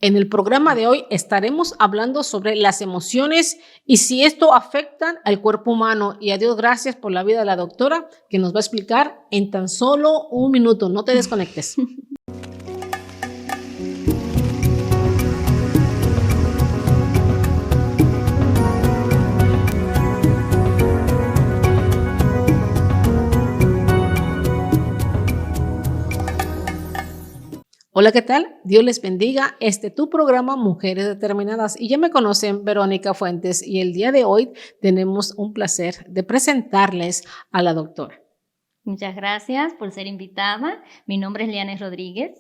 En el programa de hoy estaremos hablando sobre las emociones y si esto afecta al cuerpo humano. Y a Dios gracias por la vida de la doctora que nos va a explicar en tan solo un minuto. No te desconectes. Hola, ¿qué tal? Dios les bendiga. Tu programa Mujeres Determinadas. Y ya me conocen, Verónica Fuentes, y el día de hoy tenemos un placer de presentarles a la doctora. Muchas gracias por ser invitada. Mi nombre es Lianes Rodríguez.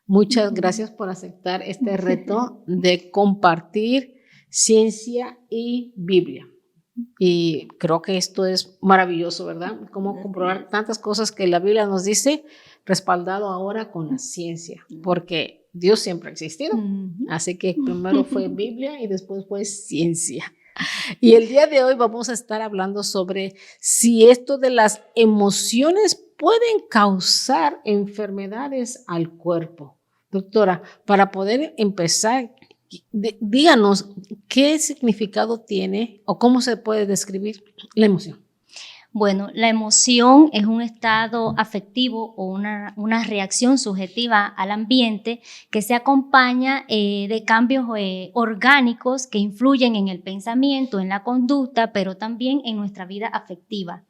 Muchas gracias por aceptar este reto de compartir ciencia y Biblia. Y creo que esto es maravilloso, ¿verdad? Cómo comprobar tantas cosas que la Biblia nos dice, respaldado ahora con la ciencia, porque Dios siempre ha existido. Así que primero fue Biblia y después fue ciencia. Y el día de hoy vamos a estar hablando sobre si esto de las emociones pueden causar enfermedades al cuerpo. Doctora, para poder empezar, díganos qué significado tiene o cómo se puede describir la emoción. Bueno, la emoción es un estado afectivo o una reacción subjetiva al ambiente que se acompaña de cambios orgánicos que influyen en el pensamiento, en la conducta, pero también en nuestra vida afectiva.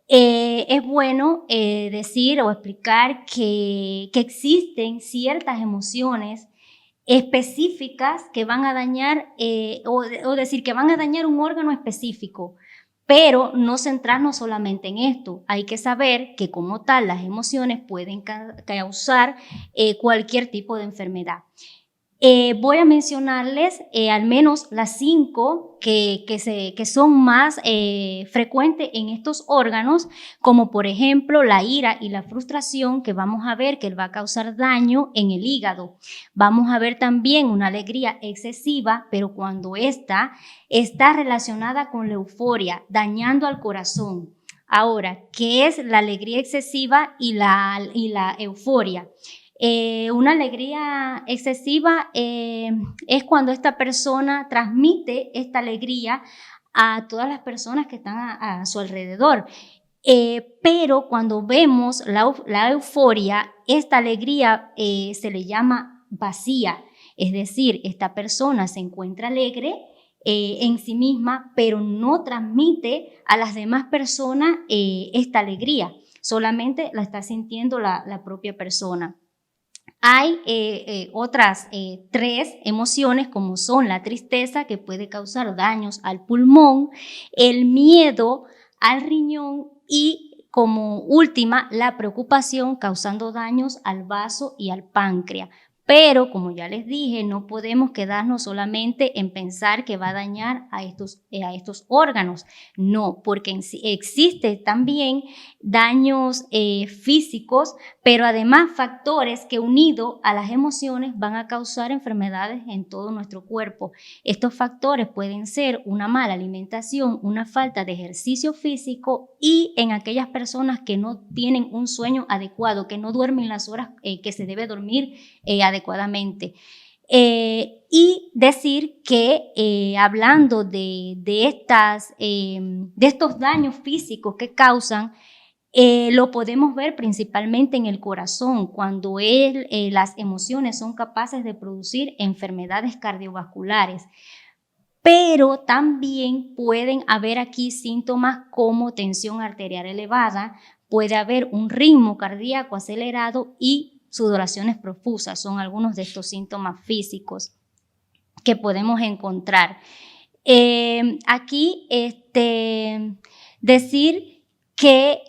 Es bueno decir o explicar que existen ciertas emociones específicas que van a dañar o decir que van a dañar un órgano específico, pero no centrarnos solamente en esto. Hay que saber que como tal las emociones pueden causar cualquier tipo de enfermedad. Voy a mencionarles al menos las 5 que son más frecuentes en estos órganos, como por ejemplo la ira y la frustración, que vamos a ver que va a causar daño en el hígado. Vamos a ver también una alegría excesiva, pero cuando esta está relacionada con la euforia, dañando al corazón. Ahora, ¿qué es la alegría excesiva y la euforia? Una alegría excesiva es cuando esta persona transmite esta alegría a todas las personas que están a su alrededor. Pero cuando vemos la euforia, esta alegría se le llama vacía. Es decir, esta persona se encuentra alegre en sí misma, pero no transmite a las demás personas esta alegría. Solamente la está sintiendo la propia persona. Hay otras 3 emociones, como son la tristeza, que puede causar daños al pulmón, el miedo al riñón y como última la preocupación, causando daños al vaso y al páncreas. Pero como ya les dije, no podemos quedarnos solamente en pensar que va a dañar a estos órganos. No, porque existen también daños físicos, pero además factores que unidos a las emociones van a causar enfermedades en todo nuestro cuerpo. Estos factores pueden ser una mala alimentación, una falta de ejercicio físico y en aquellas personas que no tienen un sueño adecuado, que no duermen las horas que se debe dormir adecuadamente. Y decir que hablando de estos daños físicos que causan, lo podemos ver principalmente en el corazón, cuando las emociones son capaces de producir enfermedades cardiovasculares. Pero también pueden haber aquí síntomas como tensión arterial elevada, puede haber un ritmo cardíaco acelerado y sudoraciones profusas. Son algunos de estos síntomas físicos que podemos encontrar. Aquí decir que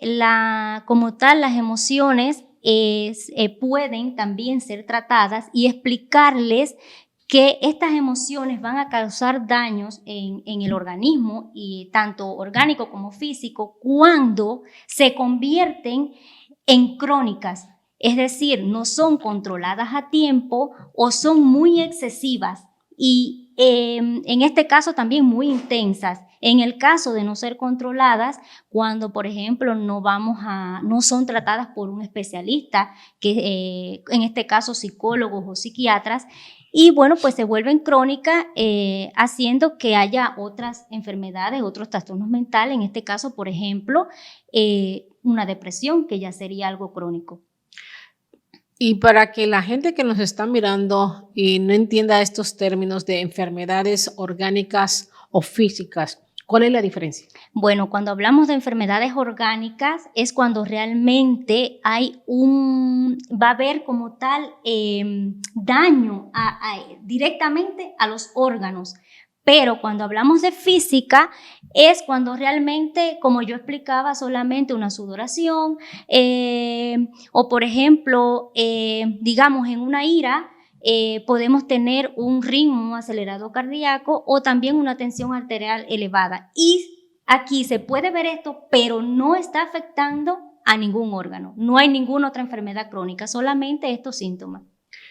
como tal las emociones pueden también ser tratadas y explicarles que estas emociones van a causar daños en el organismo, y tanto orgánico como físico, cuando se convierten en crónicas. Es decir, no son controladas a tiempo o son muy excesivas y en este caso también muy intensas. En el caso de no ser controladas, cuando por ejemplo no son tratadas por un especialista, que en este caso psicólogos o psiquiatras, y bueno, pues se vuelven crónicas, haciendo que haya otras enfermedades, otros trastornos mentales, en este caso, por ejemplo, una depresión, que ya sería algo crónico. Y para que la gente que nos está mirando y no entienda estos términos de enfermedades orgánicas o físicas, ¿cuál es la diferencia? Bueno, cuando hablamos de enfermedades orgánicas es cuando realmente va a haber como tal daño directamente a los órganos. Pero cuando hablamos de física es cuando realmente, como yo explicaba, solamente una sudoración, o por ejemplo, digamos en una ira, podemos tener un ritmo acelerado cardíaco o también una tensión arterial elevada. Y aquí se puede ver esto, pero no está afectando a ningún órgano. No hay ninguna otra enfermedad crónica, solamente estos síntomas.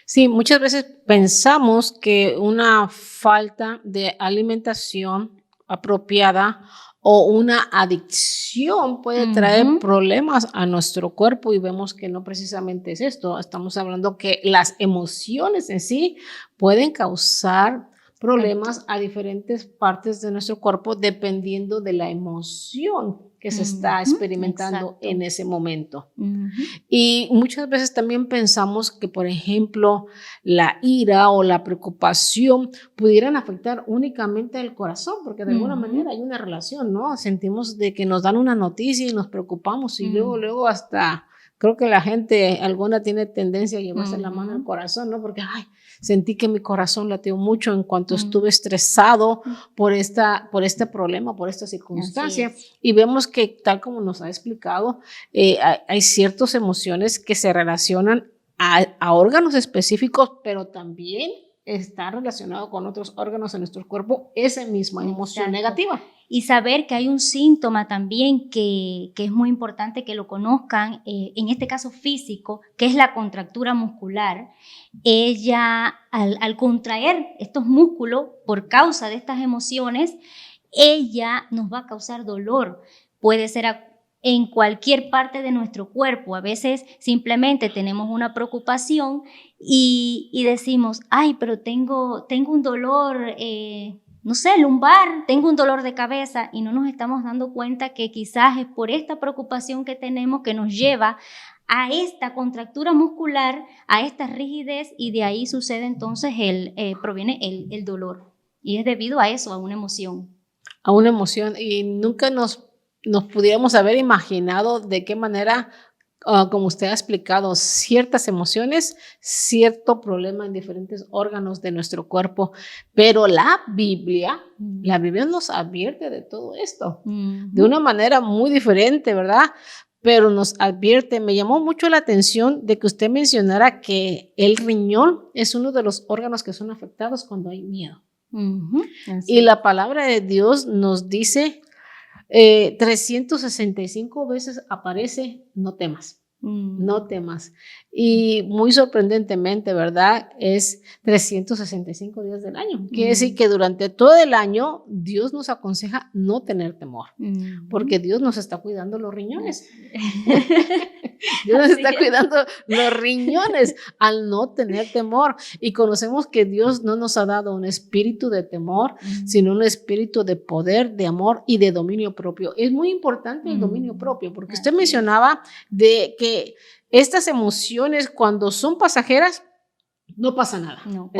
Sí, muchas veces pensamos que una falta de alimentación apropiada o una adicción puede traer problemas a nuestro cuerpo y vemos que no precisamente es esto. Estamos hablando que las emociones en sí pueden causar problemas a diferentes partes de nuestro cuerpo dependiendo de la emoción que se está experimentando en ese momento. Y muchas veces también pensamos que, por ejemplo, la ira o la preocupación pudieran afectar únicamente al corazón, porque de alguna manera hay una relación, ¿no? Sentimos de que nos dan una noticia y nos preocupamos y luego hasta creo que la gente alguna tiene tendencia a llevarse la mano al corazón, ¿no? Porque, ay, sentí que mi corazón latió mucho en cuanto estuve estresado por este problema, por esta circunstancia. Y vemos que, tal como nos ha explicado, hay ciertas emociones que se relacionan a órganos específicos, pero también está relacionado con otros órganos en nuestro cuerpo, esa misma emoción negativa. Y saber que hay un síntoma también que es muy importante que lo conozcan, en este caso físico, que es la contractura muscular. Ella, al contraer estos músculos por causa de estas emociones, ella nos va a causar dolor. Puede ser en cualquier parte de nuestro cuerpo. A veces simplemente tenemos una preocupación y decimos, ay, pero tengo un dolor, no sé, lumbar, tengo un dolor de cabeza, y no nos estamos dando cuenta que quizás es por esta preocupación que tenemos que nos lleva a esta contractura muscular, a esta rigidez, y de ahí sucede entonces proviene el dolor. Y es debido a eso, a una emoción. A una emoción, y nunca nos pudiéramos haber imaginado de qué manera, como usted ha explicado, ciertas emociones, cierto problema en diferentes órganos de nuestro cuerpo, pero la Biblia nos advierte de todo esto, de una manera muy diferente, ¿verdad? Pero nos advierte. Me llamó mucho la atención de que usted mencionara que el riñón es uno de los órganos que son afectados cuando hay miedo. Y la palabra de Dios nos dice 365 veces aparece no temas, no temas. Y muy sorprendentemente, ¿verdad? Es 365 días del año. Quiere decir que durante todo el año Dios nos aconseja no tener temor, porque Dios nos está cuidando los riñones. Dios nos está cuidando los riñones al no tener temor. Y conocemos que Dios no nos ha dado un espíritu de temor, sino un espíritu de poder, de amor y de dominio propio. Es muy importante el dominio propio, porque usted mencionaba de que estas emociones, cuando son pasajeras, no pasa nada. No,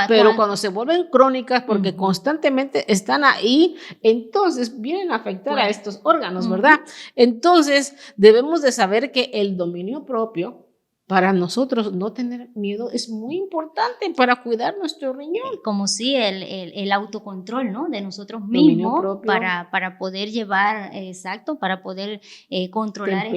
pero cuando se vuelven crónicas, porque constantemente están ahí, entonces vienen a afectar a estos órganos, ¿verdad? Entonces debemos de saber que el dominio propio, para nosotros no tener miedo, es muy importante para cuidar nuestro riñón. Como si el autocontrol, ¿no? De nosotros mismos para poder llevar, para poder controlar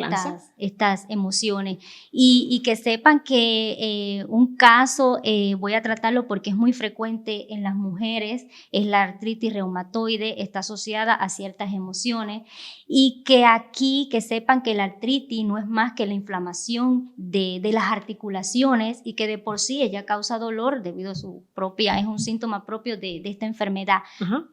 estas emociones. Y que sepan que un caso, voy a tratarlo porque es muy frecuente en las mujeres, es la artritis reumatoide, está asociada a ciertas emociones, y que sepan que la artritis no es más que la inflamación de las articulaciones, y que de por sí ella causa dolor debido a es un síntoma propio de esta enfermedad.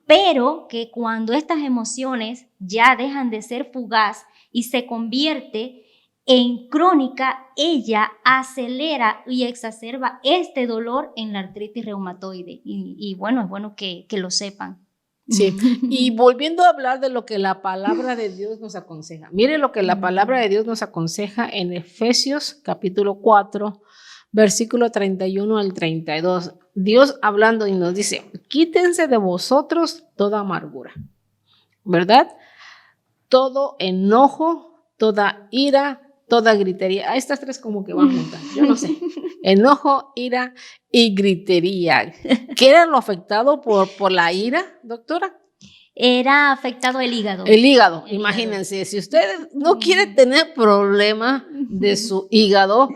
Pero que cuando estas emociones ya dejan de ser fugaz y se convierte en crónica, ella acelera y exacerba este dolor en la artritis reumatoide. Y bueno, es bueno que lo sepan. Sí, y volviendo a hablar de lo que la palabra de Dios nos aconseja. Mire lo que la palabra de Dios nos aconseja en Efesios capítulo 4, versículo 31 al 32. Dios hablando y nos dice, quítense de vosotros toda amargura, ¿verdad? Todo enojo, toda ira, toda gritería. Estas tres como que van juntas, yo no sé. Enojo, ira y gritería. ¿Qué era lo afectado por la ira, doctora? Era afectado el hígado. El hígado, imagínense, si usted no quiere tener problema de su hígado,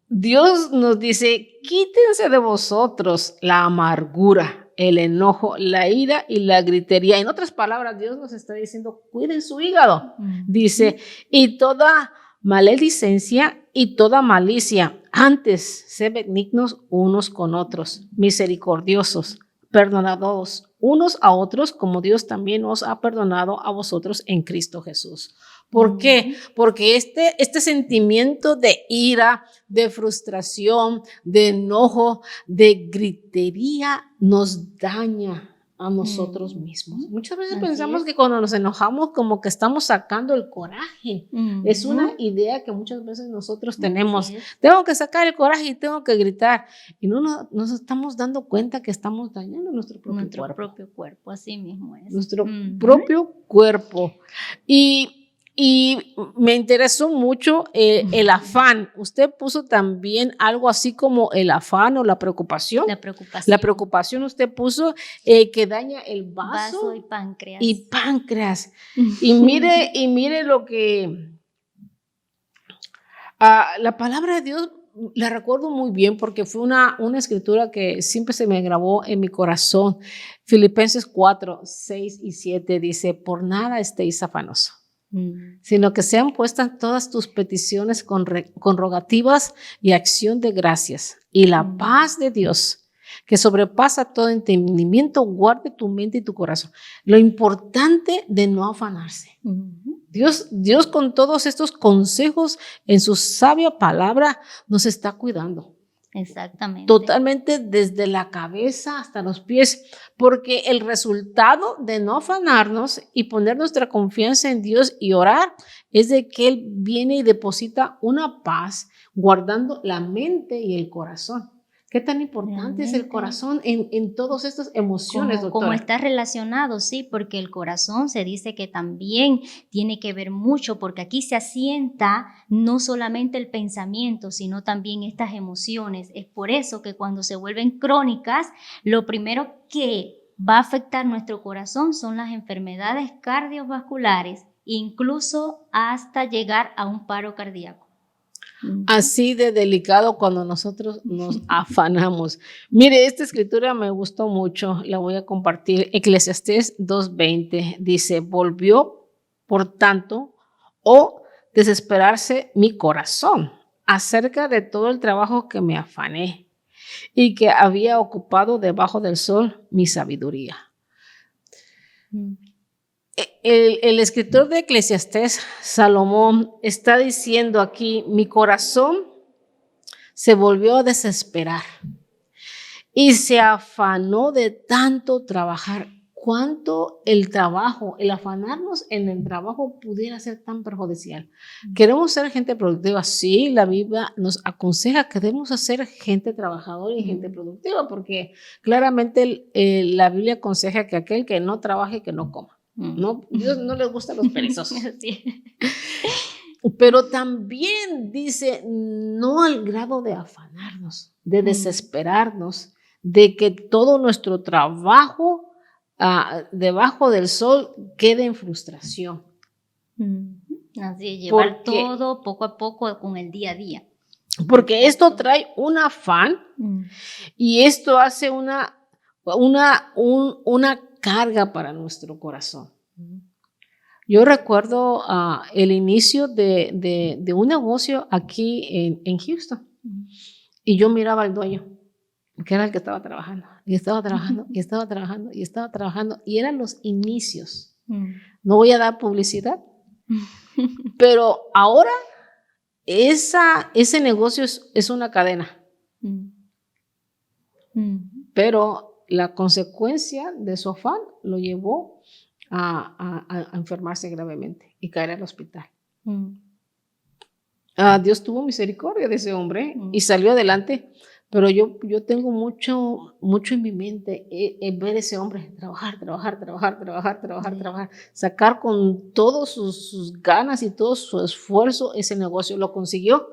Dios nos dice, quítense de vosotros la amargura, el enojo, la ira y la gritería. En otras palabras, Dios nos está diciendo, cuiden su hígado. Dice, y toda maledicencia y toda malicia. Antes, sed benignos unos con otros, misericordiosos, perdonados unos a otros, como Dios también os ha perdonado a vosotros en Cristo Jesús. ¿Por qué? Porque este sentimiento de ira, de frustración, de enojo, de gritería nos daña a nosotros mismos. Muchas veces pensamos que cuando nos enojamos como que estamos sacando el coraje. Es una idea que muchas veces nosotros tenemos. Tengo que sacar el coraje y tengo que gritar. Y no nos estamos dando cuenta que estamos dañando nuestro propio cuerpo. Así mismo es. Nuestro propio cuerpo. Y me interesó mucho el afán. Usted puso también algo así como el afán o la preocupación. La preocupación usted puso que daña el vaso y páncreas. Y mire lo que la palabra de Dios la recuerdo muy bien porque fue una escritura que siempre se me grabó en mi corazón. Filipenses 4, 6 y 7 dice, por nada estéis afanosos, sino que sean puestas todas tus peticiones con rogativas y acción de gracias. Y la paz de Dios, que sobrepasa todo entendimiento, guarde tu mente y tu corazón. Lo importante de no afanarse. Dios con todos estos consejos en su sabia palabra nos está cuidando. Exactamente. Totalmente desde la cabeza hasta los pies, porque el resultado de no afanarnos y poner nuestra confianza en Dios y orar es de que Él viene y deposita una paz guardando la mente y el corazón. ¿Qué tan importante es el corazón en todas estas emociones, doctora? Como está relacionado, sí, porque el corazón se dice que también tiene que ver mucho, porque aquí se asienta no solamente el pensamiento, sino también estas emociones. Es por eso que cuando se vuelven crónicas, lo primero que va a afectar nuestro corazón son las enfermedades cardiovasculares, incluso hasta llegar a un paro cardíaco. Así de delicado cuando nosotros nos afanamos. Mire, esta escritura me gustó mucho, la voy a compartir. Eclesiastés 2:20 dice, volvió, por tanto, desesperarse mi corazón acerca de todo el trabajo que me afané y que había ocupado debajo del sol mi sabiduría. El escritor de Eclesiastés, Salomón, está diciendo aquí, mi corazón se volvió a desesperar y se afanó de tanto trabajar. ¿Cuánto el trabajo, el afanarnos en el trabajo pudiera ser tan perjudicial? ¿Queremos ser gente productiva? Sí, la Biblia nos aconseja que debemos ser gente trabajadora y gente productiva, porque claramente la Biblia aconseja que aquel que no trabaje, que no coma. No, Dios no le gustan los perezosos. Sí. Pero también dice, no al grado de afanarnos, de desesperarnos, de que todo nuestro trabajo debajo del sol quede en frustración. Así es, llevar todo poco a poco con el día a día. Porque esto trae un afán y esto hace una carga para nuestro corazón. Yo recuerdo el inicio de un negocio aquí en Houston y yo miraba al dueño, que era el que estaba trabajando, y estaba trabajando, y estaba trabajando, y estaba trabajando, y eran los inicios. No voy a dar publicidad, pero ahora ese negocio es una cadena, pero la consecuencia de su afán lo llevó a enfermarse gravemente y caer al hospital. Dios tuvo misericordia de ese hombre y salió adelante, pero yo tengo mucho en mi mente en ver a ese hombre trabajar, sacar con todas sus ganas y todo su esfuerzo ese negocio. Lo consiguió,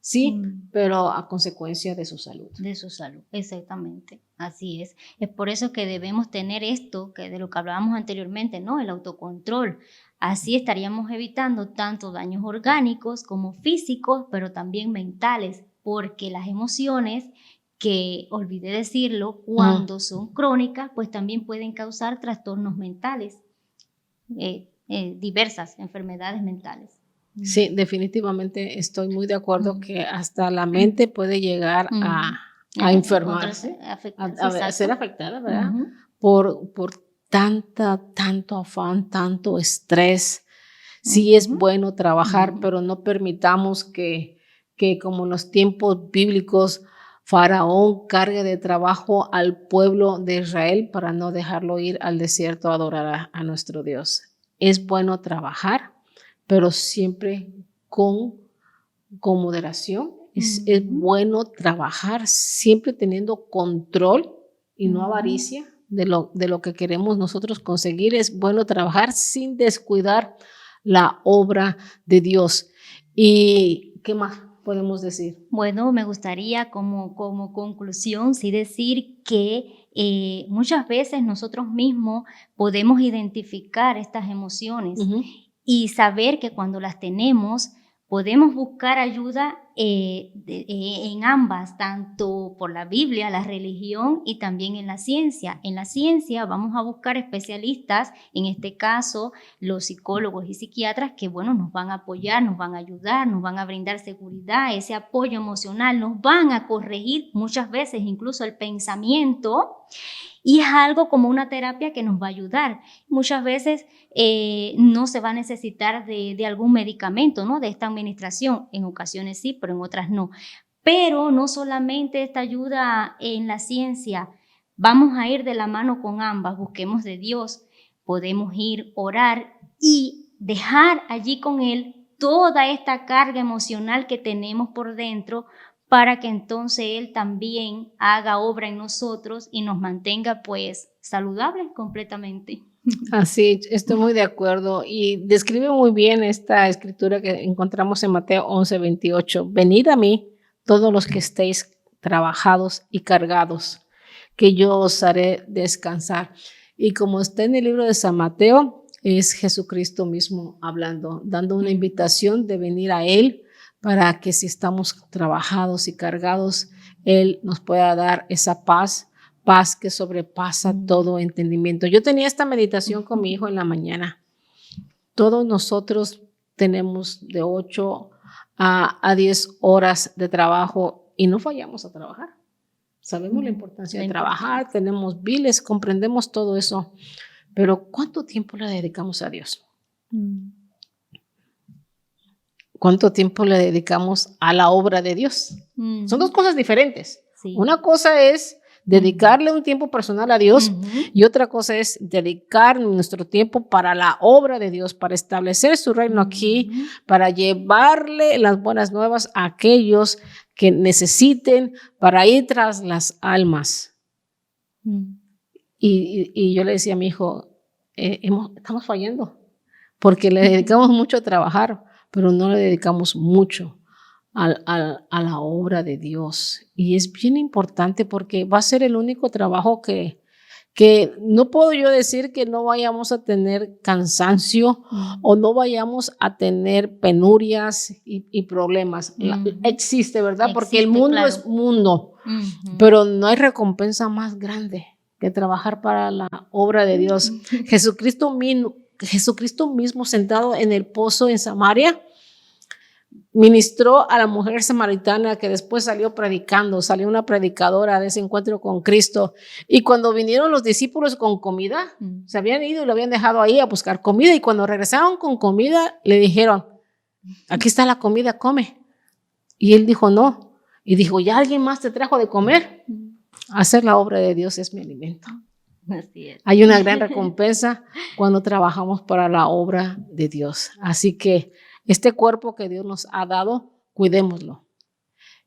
sí, pero a consecuencia de su salud. De su salud, exactamente, así es. Es por eso que debemos tener esto, que de lo que hablábamos anteriormente, ¿no? El autocontrol. Así estaríamos evitando tanto daños orgánicos como físicos, pero también mentales, porque las emociones, que olvidé decirlo, cuando son crónicas, pues también pueden causar trastornos mentales, diversas enfermedades mentales. Sí, definitivamente estoy muy de acuerdo que hasta la mente puede llegar a enfermarse, a ser afectada, ¿verdad? Por tanto afán, tanto estrés. Sí es bueno trabajar, pero no permitamos que como en los tiempos bíblicos, Faraón cargue de trabajo al pueblo de Israel para no dejarlo ir al desierto a adorar a nuestro Dios. Es bueno trabajar, pero siempre con moderación. Es bueno trabajar siempre teniendo control y no avaricia de lo que queremos nosotros conseguir. Es bueno trabajar sin descuidar la obra de Dios. ¿Y qué más podemos decir? Bueno, me gustaría como conclusión sí decir que muchas veces nosotros mismos podemos identificar estas emociones y saber que cuando las tenemos podemos buscar ayuda en ambas, tanto por la Biblia, la religión y también en la ciencia. En la ciencia vamos a buscar especialistas, en este caso los psicólogos y psiquiatras, que bueno, nos van a apoyar, nos van a ayudar, nos van a brindar seguridad, ese apoyo emocional, nos van a corregir muchas veces incluso el pensamiento. Y es algo como una terapia que nos va a ayudar. Muchas veces no se va a necesitar de algún medicamento, ¿no? De esta administración. En ocasiones sí, pero en otras no. Pero no solamente esta ayuda en la ciencia, vamos a ir de la mano con ambas. Busquemos de Dios. Podemos ir, orar y dejar allí con Él toda esta carga emocional que tenemos por dentro, para que entonces Él también haga obra en nosotros y nos mantenga pues saludables completamente. Así, estoy muy de acuerdo y describe muy bien esta escritura que encontramos en Mateo 11:28. Venid a mí todos los que estéis trabajados y cargados, que yo os haré descansar. Y como está en el libro de San Mateo, es Jesucristo mismo hablando, dando una invitación de venir a Él, para que si estamos trabajados y cargados, Él nos pueda dar esa paz que sobrepasa todo entendimiento. Yo tenía esta meditación con mi hijo en la mañana. Todos nosotros tenemos de 8 a 10 horas de trabajo y no fallamos a trabajar. Sabemos la importancia de trabajar, tenemos biles, comprendemos todo eso, pero ¿cuánto tiempo le dedicamos a Dios? ¿Cuánto tiempo le dedicamos a la obra de Dios? Son dos cosas diferentes. Sí. Una cosa es dedicarle un tiempo personal a Dios y otra cosa es dedicar nuestro tiempo para la obra de Dios, para establecer su reino aquí, para llevarle las buenas nuevas a aquellos que necesiten, para ir tras las almas. Y yo le decía a mi hijo, estamos fallando porque le dedicamos mucho a trabajar, pero no le dedicamos mucho a la obra de Dios. Y es bien importante porque va a ser el único trabajo que no puedo yo decir que no vayamos a tener cansancio o no vayamos a tener penurias y problemas. Existe, ¿verdad? Porque el mundo es mundo, pero no hay recompensa más grande que trabajar para la obra de Dios. Jesucristo mismo sentado en el pozo en Samaria, ministró a la mujer samaritana que después salió una predicadora de ese encuentro con Cristo. Y cuando vinieron los discípulos con comida, se habían ido y lo habían dejado ahí a buscar comida. Y cuando regresaron con comida, le dijeron, aquí está la comida, come. Y él dijo, no. Y dijo, ¿ya alguien más te trajo de comer? Hacer la obra de Dios es mi alimento. Así es. Hay una gran recompensa cuando trabajamos para la obra de Dios. Así que este cuerpo que Dios nos ha dado, cuidémoslo.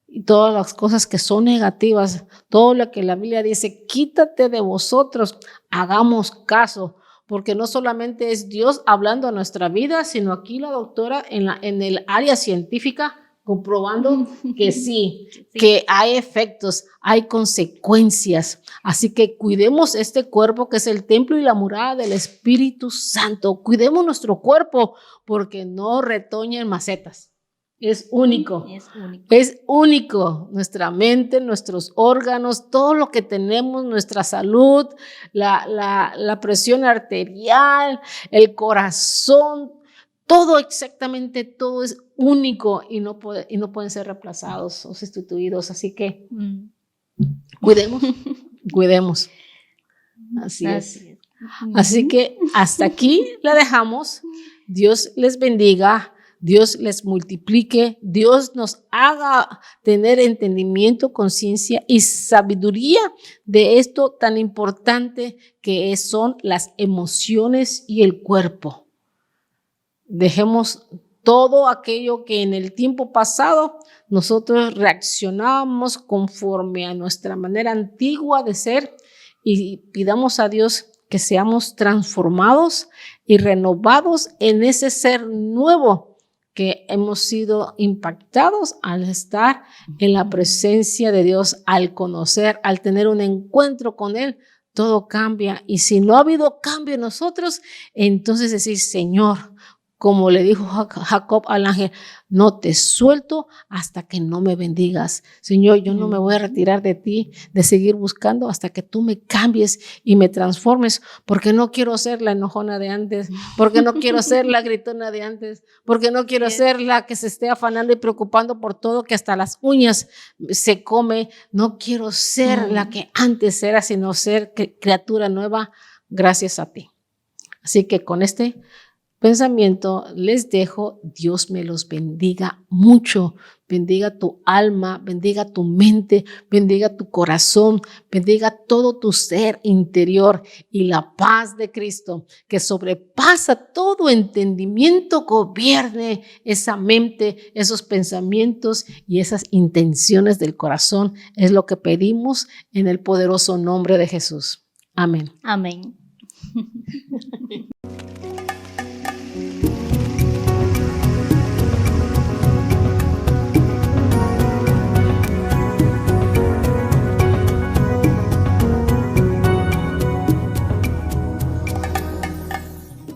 Y todas las cosas que son negativas, todo lo que la Biblia dice, quítate de vosotros, hagamos caso, porque no solamente es Dios hablando a nuestra vida, sino aquí la doctora en el área científica comprobando que sí, que hay efectos, hay consecuencias. Así que cuidemos este cuerpo que es el templo y la morada del Espíritu Santo. Cuidemos nuestro cuerpo porque no retoña en macetas. Es único. Es único. Nuestra mente, nuestros órganos, todo lo que tenemos, nuestra salud, la presión arterial, el corazón, todo, exactamente todo es único y no pueden ser reemplazados o sustituidos. Así que cuidemos. Así es. Así que hasta aquí la dejamos. Dios les bendiga. Dios les multiplique, Dios nos haga tener entendimiento, conciencia y sabiduría de esto tan importante que son las emociones y el cuerpo. Dejemos todo aquello que en el tiempo pasado nosotros reaccionábamos conforme a nuestra manera antigua de ser y pidamos a Dios que seamos transformados y renovados en ese ser nuevo que hemos sido impactados al estar en la presencia de Dios, al conocer, al tener un encuentro con Él, todo cambia. Y si no ha habido cambio en nosotros, entonces decir, Señor, como le dijo Jacob al ángel, no te suelto hasta que no me bendigas. Señor, yo no me voy a retirar de ti, de seguir buscando hasta que tú me cambies y me transformes, porque no quiero ser la enojona de antes, porque no quiero ser la gritona de antes, porque no quiero ser la que se esté afanando y preocupando por todo, que hasta las uñas se come. No quiero ser la que antes era, sino ser criatura nueva gracias a ti. Así que con este pensamiento les dejo. Dios me los bendiga mucho. Bendiga tu alma, bendiga tu mente, bendiga tu corazón, bendiga todo tu ser interior y la paz de Cristo que sobrepasa todo entendimiento gobierne esa mente, esos pensamientos y esas intenciones del corazón. Es lo que pedimos en el poderoso nombre de Jesús. Amén. Amén.